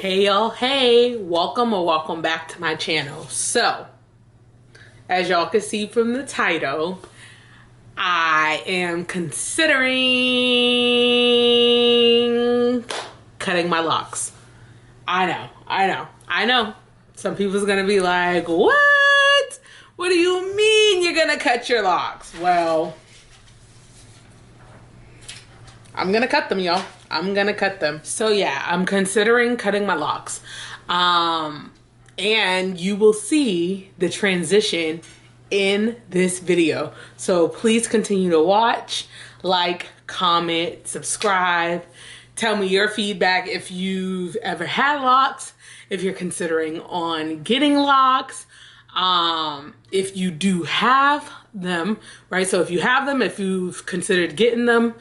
Hey y'all, hey, welcome back to my channel. So, as y'all can see from the title, I am considering cutting my locks. I know. Some people's gonna be like, what? What do you mean you're gonna cut your locks? Well, I'm gonna cut them, y'all. I'm gonna cut them. So yeah, I'm considering cutting my locks. And you will see the transition in this video. So please continue to watch, like, comment, subscribe. Tell me your feedback if you've ever had locks, if you're considering on getting locks, if you do have them, right? So if you have them, if you've considered getting them,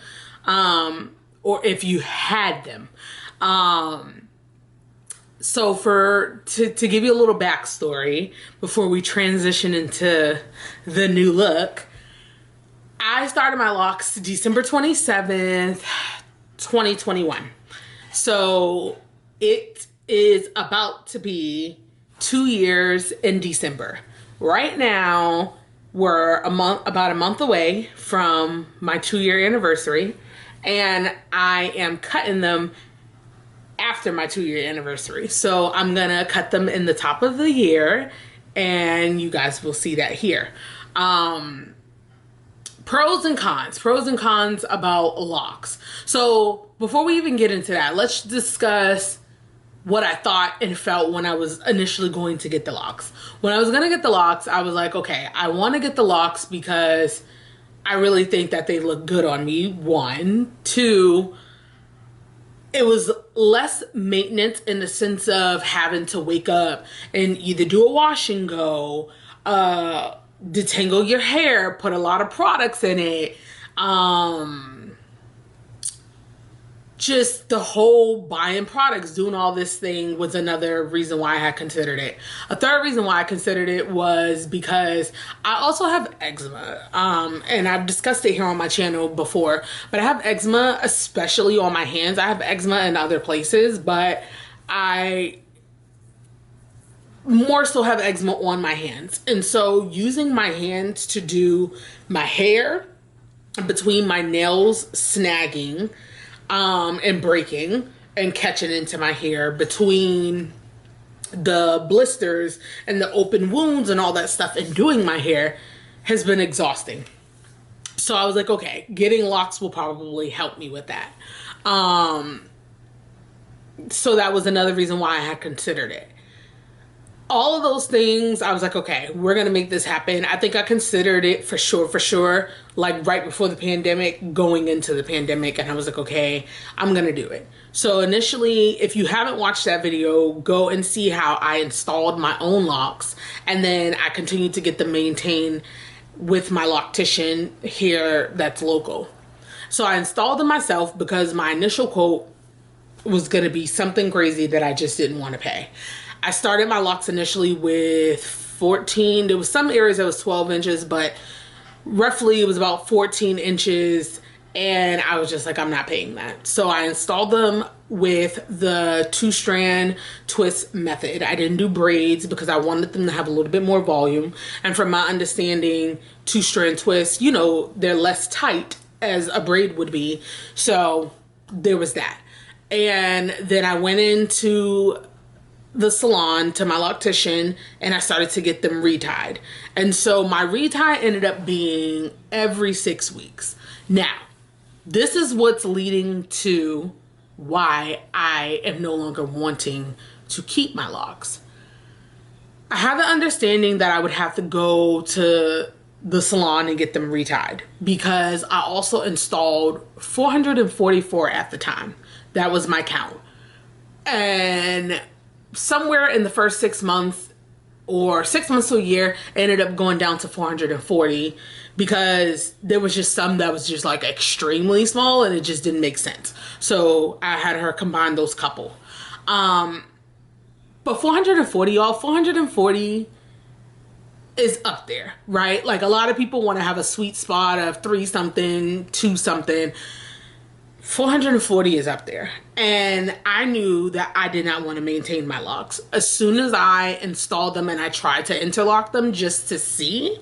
or if you had them. So to give you a little backstory before we transition into the new look, I started my locks December 27th, 2021. So it is about to be 2 years in December. Right now, we're about a month away from my 2-year anniversary. And I am cutting them after my 2-year anniversary. So I'm gonna cut them in the top of the year, and you guys will see that here. Pros and cons about locks. So before we even get into that, let's discuss what I thought and felt when I was initially going to get the locks. When I was gonna get the locks, I was like, okay, I wanna get the locks because I really think that they look good on me, 1. 2, it was less maintenance in the sense of having to wake up and either do a wash and go, detangle your hair, put a lot of products in it. Just the whole buying products, doing all this thing was another reason why I had considered it. A third reason why I considered it was because I also have eczema. And I've discussed it here on my channel before, but I have eczema, especially on my hands. I have eczema in other places, but I more so have eczema on my hands. And so using my hands to do my hair, between my nails snagging, and breaking and catching into my hair, between the blisters and the open wounds and all that stuff, and doing my hair has been exhausting. So I was like, okay, getting locks will probably help me with that. So that was another reason why I had considered it. All of those things, I was like, okay, we're gonna make this happen. I think I considered it for sure, like right before the pandemic, going into the pandemic, and I was like, okay, I'm gonna do it. So initially, if you haven't watched that video, go and see how I installed my own locks, and then I continued to get them maintained with my loctician here that's local. So I installed them myself because my initial quote was gonna be something crazy that I just didn't want to pay. I started my locks initially with 14. There was some areas that was 12 inches, but roughly it was about 14 inches. And I was just like, I'm not paying that. So I installed them with the 2-strand twist method. I didn't do braids because I wanted them to have a little bit more volume. And from my understanding, 2-strand twists, you know, they're less tight as a braid would be. So there was that. And then I went into the salon to my loctician and I started to get them retied. And so my retie ended up being every 6 weeks. Now, this is what's leading to why I am no longer wanting to keep my locks. I had the understanding that I would have to go to the salon and get them retied because I also installed 444 at the time. That was my count. And somewhere in the first 6 months or 6 months to a year, it ended up going down to 440 because there was just some that was just like extremely small and it just didn't make sense. So I had her combine those couple. But 440, y'all, 440 is up there, right? Like a lot of people want to have a sweet spot of 3 something, 2 something. 440 is up there. And I knew that I did not want to maintain my locks. As soon as I installed them and I tried to interlock them just to see,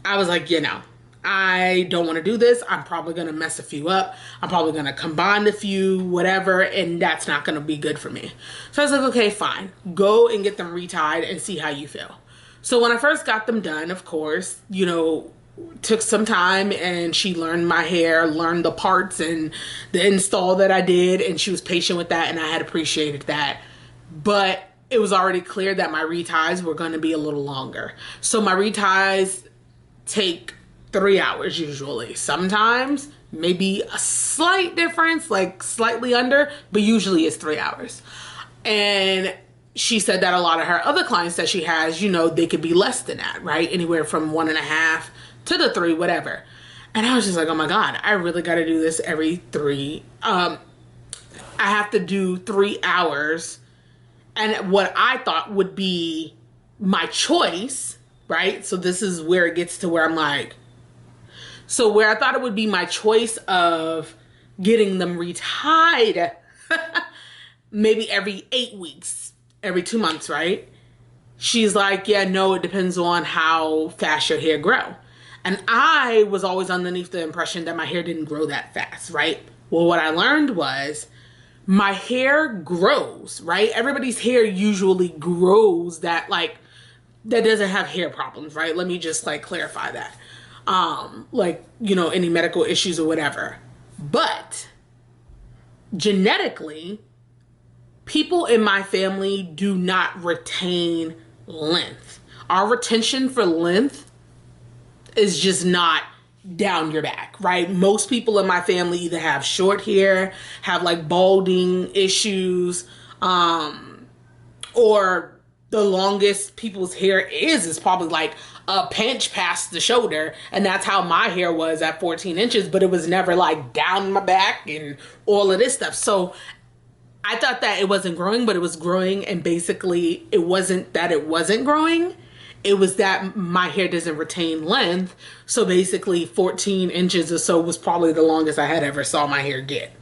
I was like, I don't want to do this. I'm probably going to mess a few up. I'm probably going to combine a few, whatever, and that's not going to be good for me. So I was like, okay, fine. Go and get them retied and see how you feel. So when I first got them done, of course, took some time, and she learned my hair, learned the parts and the install that I did, and she was patient with that, and I had appreciated that. But it was already clear that my reties were going to be a little longer. So my reties take 3 hours usually. Sometimes maybe a slight difference, like slightly under, but usually it's 3 hours. And she said that a lot of her other clients that she has, they could be less than that, right? Anywhere from 1.5 to the 3, whatever. And I was just like, oh my God, I really got to do this every 3. I have to do 3 hours. And what I thought would be my choice, right? So this is where it gets to where I'm like, so where I thought it would be my choice of getting them retied maybe every 8 weeks, every 2 months, right? She's like, yeah, no, it depends on how fast your hair grow. And I was always underneath the impression that my hair didn't grow that fast, right? Well, what I learned was my hair grows, right? Everybody's hair usually grows that doesn't have hair problems, right? Let me just clarify that. Any medical issues or whatever. But genetically, people in my family do not retain length. Our retention for length is just not down your back, right? Most people in my family either have short hair, have balding issues, or the longest people's hair is probably a pinch past the shoulder. And that's how my hair was at 14 inches, but it was never down my back and all of this stuff. So I thought that it wasn't growing, but it was growing. And basically it wasn't that it wasn't growing. It was that my hair doesn't retain length. So basically 14 inches or so was probably the longest I had ever saw my hair get.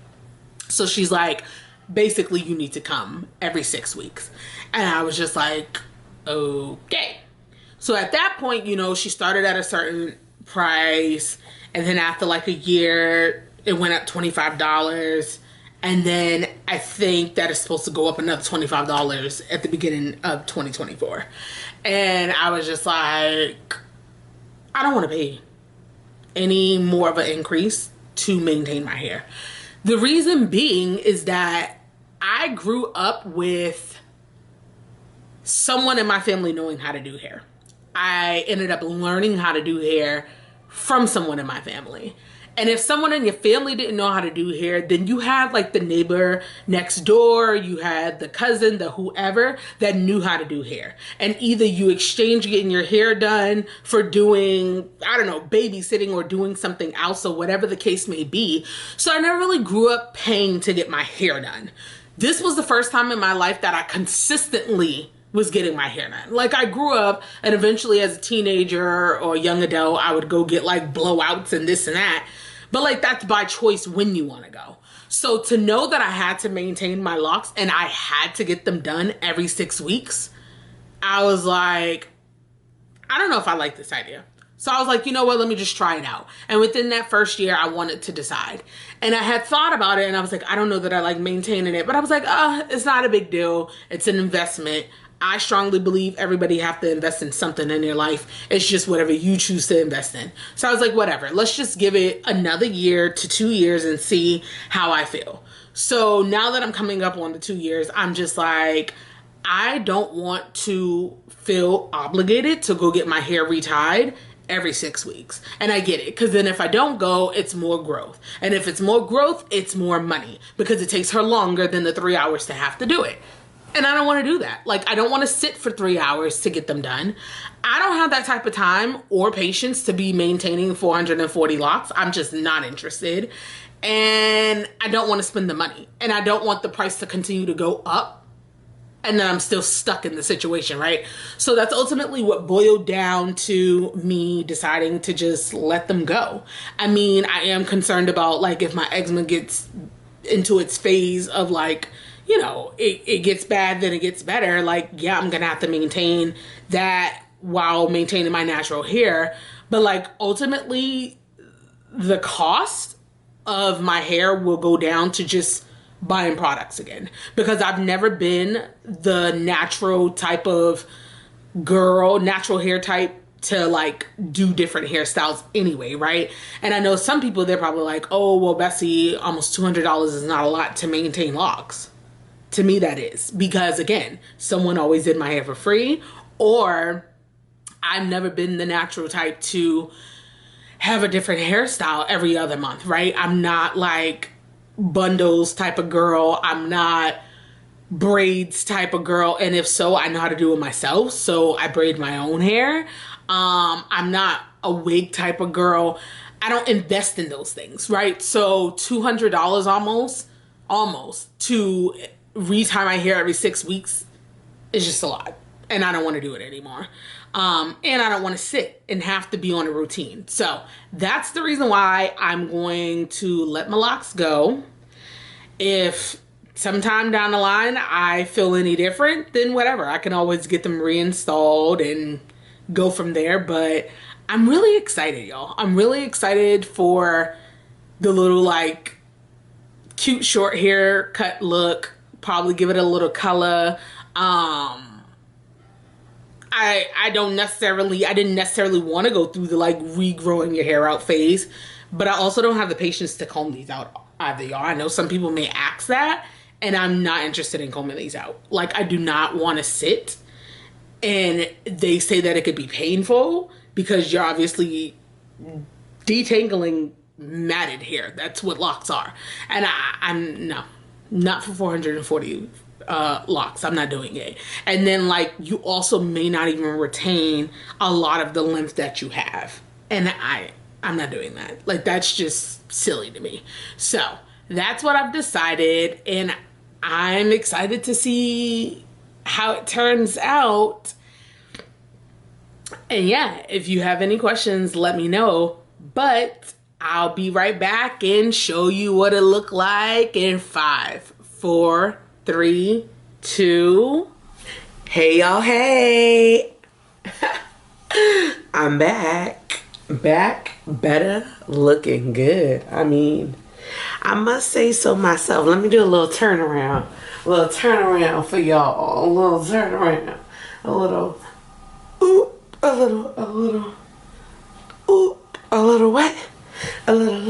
So she's like, basically you need to come every 6 weeks. And I was just like, okay. So at that point, she started at a certain price. And then after a year, it went up $25. And then I think that it's supposed to go up another $25 at the beginning of 2024. And I was just like, I don't want to pay any more of an increase to maintain my hair. The reason being is that I grew up with someone in my family knowing how to do hair. I ended up learning how to do hair from someone in my family. And if someone in your family didn't know how to do hair, then you had the neighbor next door, you had the cousin, the whoever that knew how to do hair. And either you exchange getting your hair done for doing, babysitting or doing something else or whatever the case may be. So I never really grew up paying to get my hair done. This was the first time in my life that I consistently was getting my hair done. I grew up, and eventually as a teenager or young adult, I would go get blowouts and this and that. But that's by choice when you want to go. So to know that I had to maintain my locks and I had to get them done every 6 weeks, I was like, I don't know if I like this idea. So I was like, you know what, let me just try it out. And within that first year, I wanted to decide. And I had thought about it, and I was like, I don't know that I like maintaining it. But I was like, it's not a big deal. It's an investment. I strongly believe everybody have to invest in something in their life. It's just whatever you choose to invest in. So I was like, whatever, let's just give it another year to 2 years and see how I feel. So now that I'm coming up on the 2 years, I'm just like, I don't want to feel obligated to go get my hair retied every 6 weeks. And I get it, because then if I don't go, it's more growth. And if it's more growth, it's more money, because it takes her longer than the 3 hours to have to do it. And I don't want to do that. I don't want to sit for 3 hours to get them done. I don't have that type of time or patience to be maintaining 440 locks. I'm just not interested. And I don't want to spend the money. And I don't want the price to continue to go up and then I'm still stuck in the situation, right? So that's ultimately what boiled down to me deciding to just let them go. I mean, I am concerned about like if my eczema gets into its phase of like, you know, it gets bad, then it gets better. Like, yeah, I'm gonna have to maintain that while maintaining my natural hair. But like ultimately, the cost of my hair will go down to just buying products again, because I've never been the natural type of girl, natural hair type to like do different hairstyles anyway, right? And I know some people, they're probably like, oh, well, Bessie, almost $200 is not a lot to maintain locks. To me, that is, because again, someone always did my hair for free, or I've never been the natural type to have a different hairstyle every other month, right? I'm not like bundles type of girl. I'm not braids type of girl. And if so, I know how to do it myself. So I braid my own hair. I'm not a wig type of girl. I don't invest in those things, right? So $200 almost to retie my hair every 6 weeks is just a lot. And I don't want to do it anymore. And I don't want to sit and have to be on a routine. So that's the reason why I'm going to let my locks go. If sometime down the line I feel any different, then whatever. I can always get them reinstalled and go from there. But I'm really excited, y'all. I'm really excited for the little like cute short haircut look. Probably give it a little color. I didn't necessarily want to go through the like regrowing your hair out phase, but I also don't have the patience to comb these out either, y'all. I know some people may ask that, and I'm not interested in combing these out. Like, I do not want to sit, and they say that it could be painful because you're obviously detangling matted hair. That's what locks are. And I'm no, not for 440 locks. I'm not doing it. And then like you also may not even retain a lot of the length that you have. And I'm not doing that. Like, that's just silly to me. So that's what I've decided, and I'm excited to see how it turns out. And yeah, if you have any questions, let me know. But I'll be right back and show you what it looked like in 5, 4, 3, 2. Hey y'all, hey. I'm back, better, looking good. I mean, I must say so myself. Let me do a little turnaround for y'all. A little turnaround, a little oop, a little oop, a little what? A little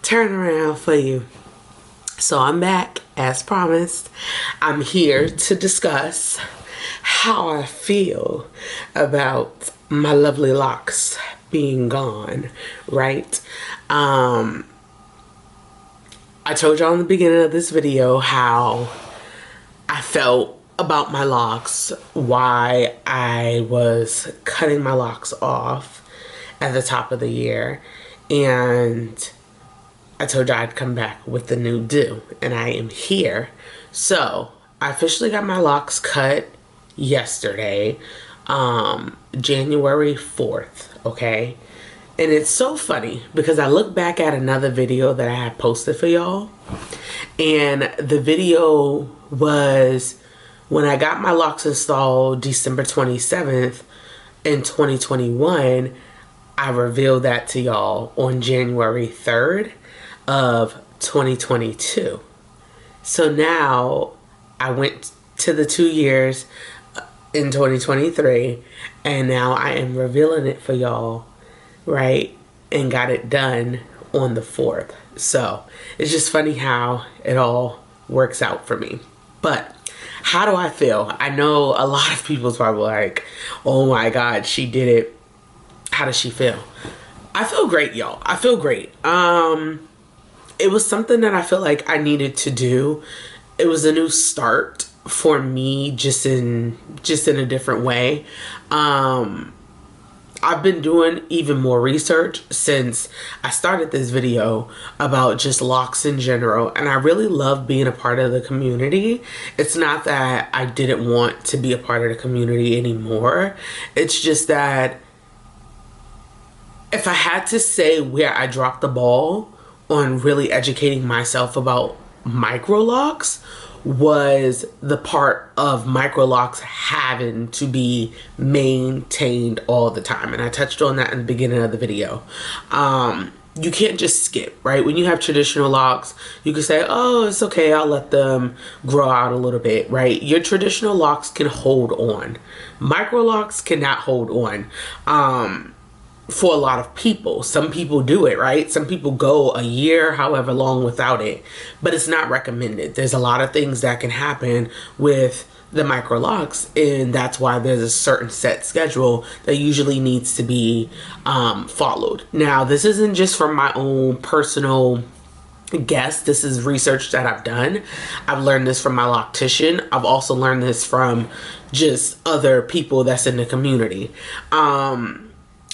turnaround for you. So I'm back, as promised. I'm here to discuss how I feel about my lovely locks being gone, right? I told y'all in the beginning of this video how I felt about my locks, why I was cutting my locks off at the top of the year, and I told you I'd come back with the new do, and I am here. So I officially got my locks cut yesterday, January 4th, okay? And it's so funny because I look back at another video that I had posted for y'all, and the video was when I got my locks installed December 27th in 2021. I revealed that to y'all on January 3rd of 2022. So now I went to the 2 years in 2023, and now I am revealing it for y'all, right? And got it done on the 4th. So it's just funny how it all works out for me. But how do I feel? I know a lot of people's probably like, oh my God, she did it. How does she feel? I feel great, y'all. I feel great. It was something that I feel like I needed to do. It was a new start for me, just in a different way. I've been doing even more research since I started this video about just locks in general, and I really love being a part of the community. It's not that I didn't want to be a part of the community anymore. It's just that if I had to say where I dropped the ball on really educating myself about micro locks, was the part of micro locks having to be maintained all the time. And I touched on that in the beginning of the video. You can't just skip, right? When you have traditional locks, you can say, oh, it's okay, I'll let them grow out a little bit, right? Your traditional locks can hold on. Micro locks cannot hold on. For a lot of people. Some people do it, right? Some people go a year, however long, without it, but it's not recommended. There's a lot of things that can happen with the micro locks, and that's why there's a certain set schedule that usually needs to be followed. Now, this isn't just from my own personal guess. This is research that I've done. I've learned this from my loctician. I've also learned this from just other people that's in the community.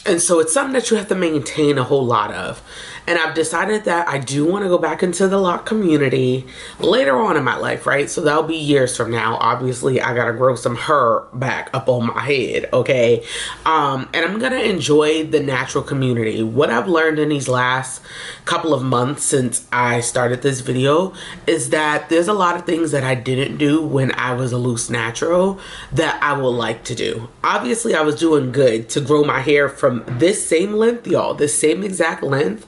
And so it's something that you have to maintain a whole lot of. And I've decided that I do want to go back into the lock community later on in my life, right? So that'll be years from now. Obviously, I got to grow some hair back up on my head, okay? And I'm going to enjoy the natural community. What I've learned in these last couple of months since I started this video is that there's a lot of things that I didn't do when I was a loose natural that I would like to do. Obviously, I was doing good to grow my hair from this same length, y'all, this same exact length,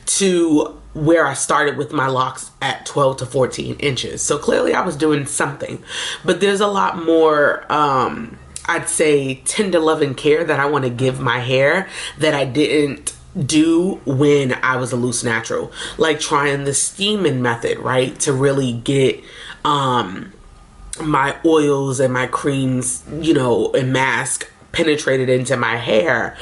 to where I started with my locks at 12 to 14 inches. So clearly I was doing something, but there's a lot more, I'd say, tender loving care that I want to give my hair that I didn't do when I was a loose natural. Like trying the steaming method, right? To really get, my oils and my creams, you know, and mask penetrated into my hair.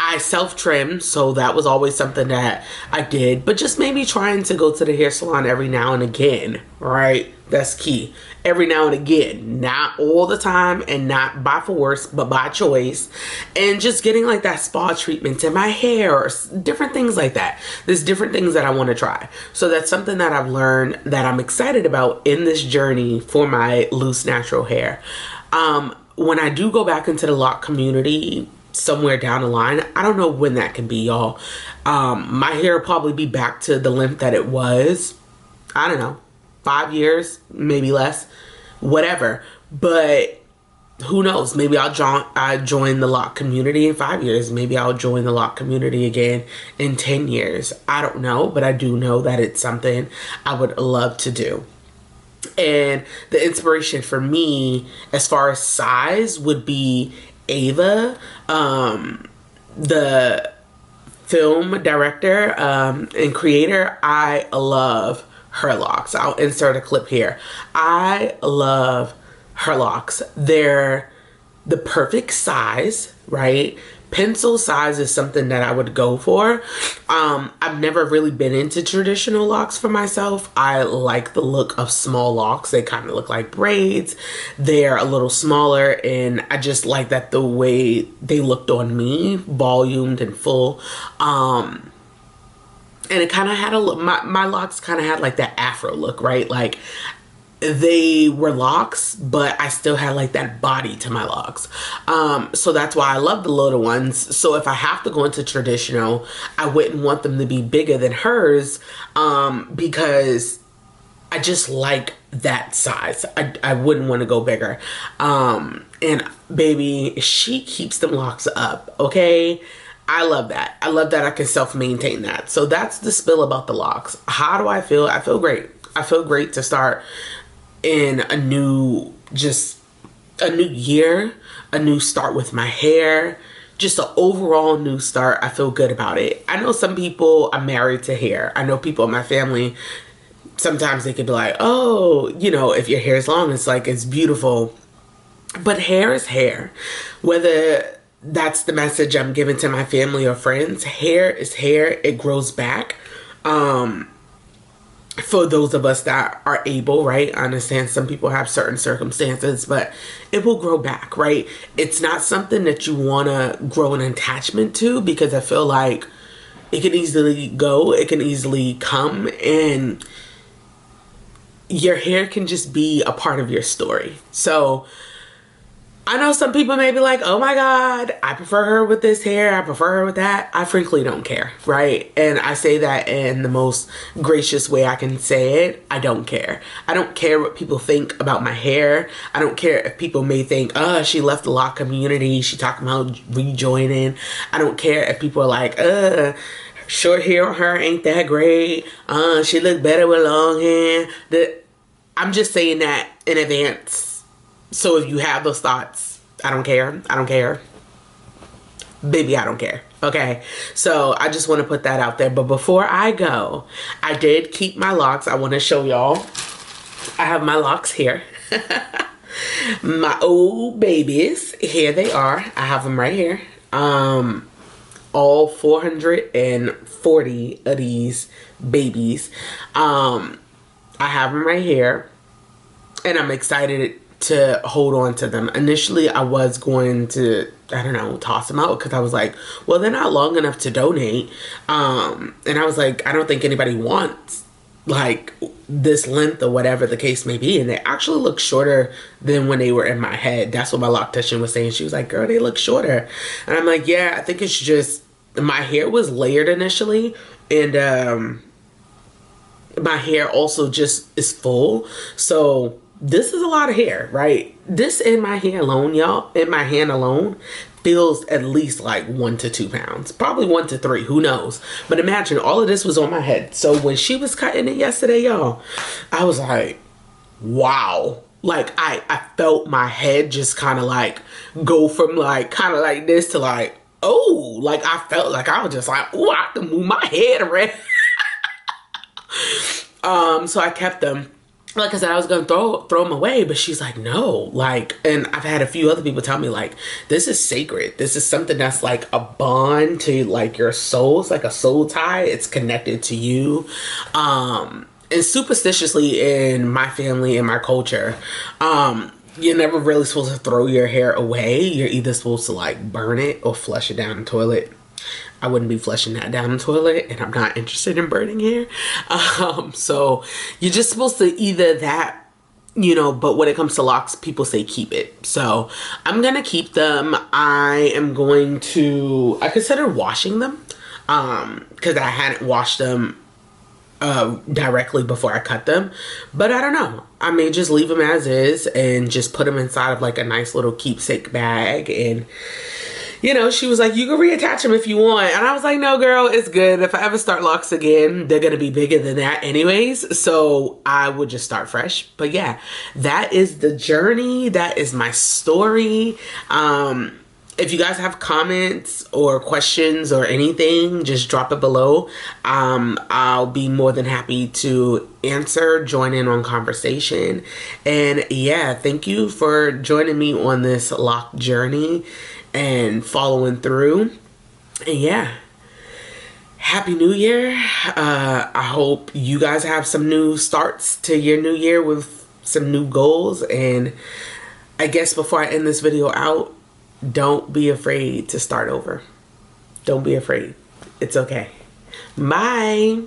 I self-trim, so that was always something that I did, but just maybe trying to go to the hair salon every now and again, right? That's key. Every now and again, not all the time and not by force, but by choice. And just getting like that spa treatment to my hair or different things like that. There's different things that I want to try. So that's something that I've learned that I'm excited about in this journey for my loose natural hair. When I do go back into the lock community somewhere down the line, I don't know when that can be, y'all. My hair will probably be back to the length that it was. I don't know, 5 years, maybe less, whatever. But who knows? Maybe I join the lock community in 5 years. Maybe I'll join the lock community again in 10 years. I don't know, but I do know that it's something I would love to do. And the inspiration for me as far as size would be Ava, the film director and creator. I love her locks. I'll insert a clip here. I love her locks. They're the perfect size, right? Pencil size is something that I would go for. I've never really been into traditional locks for myself. I like the look of small locks. They kind of look like braids. They're a little smaller, and I just like that the way they looked on me, volumed and full. And it kind of had a look, my locks kind of had like that afro look, right? Like they were locks, but I still had like that body to my locks. So that's why I love the little ones. So if I have to go into traditional, I wouldn't want them to be bigger than hers, because I just like that size. I wouldn't want to go bigger. And baby, she keeps them locks up, okay? I love that. I love that I can self-maintain that. So that's the spill about the locks. How do I feel? I feel great. I feel great to start in a new year, a new start with my hair, just an overall new start. I feel good about it. I know some people are married to hair. I know people in my family, sometimes they could be like, oh, you know, if your hair is long, it's like, it's beautiful. But hair is hair. Whether that's the message I'm giving to my family or friends, hair is hair. It grows back. for those of us that are able, right? I understand some people have certain circumstances, but it will grow back, right? It's not something that you want to grow an attachment to, because I feel like it can easily go, it can easily come, and your hair can just be a part of your story. So I know some people may be like, oh my God, I prefer her with this hair, I prefer her with that. I frankly don't care, right? And I say that in the most gracious way I can say it. I don't care. I don't care what people think about my hair. I don't care if people may think, oh, she left the lock community, she talking about rejoining. I don't care if people are like, short hair on her ain't that great. She look better with long hair. I'm just saying that in advance. So if you have those thoughts, I don't care. I don't care. Baby, I don't care. Okay. So I just want to put that out there. But before I go, I did keep my locks. I want to show y'all. I have my locks here. My old babies. Here they are. I have them right here. All 440 of these babies. I have them right here. And I'm excited to hold on to them. Initially, I was going to, I don't know, toss them out, because I was like, well, they're not long enough to donate. And I was like, I don't think anybody wants like this length or whatever the case may be. And they actually look shorter than when they were in my head. That's what my loctician was saying. She was like, girl, they look shorter. And I'm like, yeah, I think it's just my hair was layered initially, and my hair also just is full. So this is a lot of hair, right? This in my hair alone, y'all, in my hand alone, feels at least like 1 to 2 pounds. Probably 1 to 3, who knows? But imagine all of this was on my head. So when she was cutting it yesterday, y'all, I was like, wow. Like I felt my head just kind of like go from like kind of like this to like, oh, like I felt like I was just like, oh, I have to move my head around. So I kept them. Like I said, I was gonna throw them away, but she's like, no, like, and I've had a few other people tell me like, this is sacred. This is something that's like a bond to like your soul. It's like a soul tie. It's connected to you. And superstitiously in my family and my culture, you're never really supposed to throw your hair away. You're either supposed to like burn it or flush it down the toilet. I wouldn't be flushing that down the toilet, and I'm not interested in burning hair. So you're just supposed to either that, you know, but when it comes to locks, people say keep it. So I'm going to keep them. I considered washing them, because I hadn't washed them directly before I cut them, but I don't know. I may just leave them as is and just put them inside of like a nice little keepsake bag. And you know, she was like, you can reattach them if you want. And I was like, no, girl, it's good. If I ever start locks again, they're going to be bigger than that anyways. So I would just start fresh. But yeah, that is the journey. That is my story. If you guys have comments or questions or anything, just drop it below. I'll be more than happy to answer, join in on conversation. And yeah, thank you for joining me on this lock journey and following through. And yeah, happy new year. I hope you guys have some new starts to your new year with some new goals. And I guess before I end this video out, don't be afraid to start over. Don't be afraid. It's okay. Bye.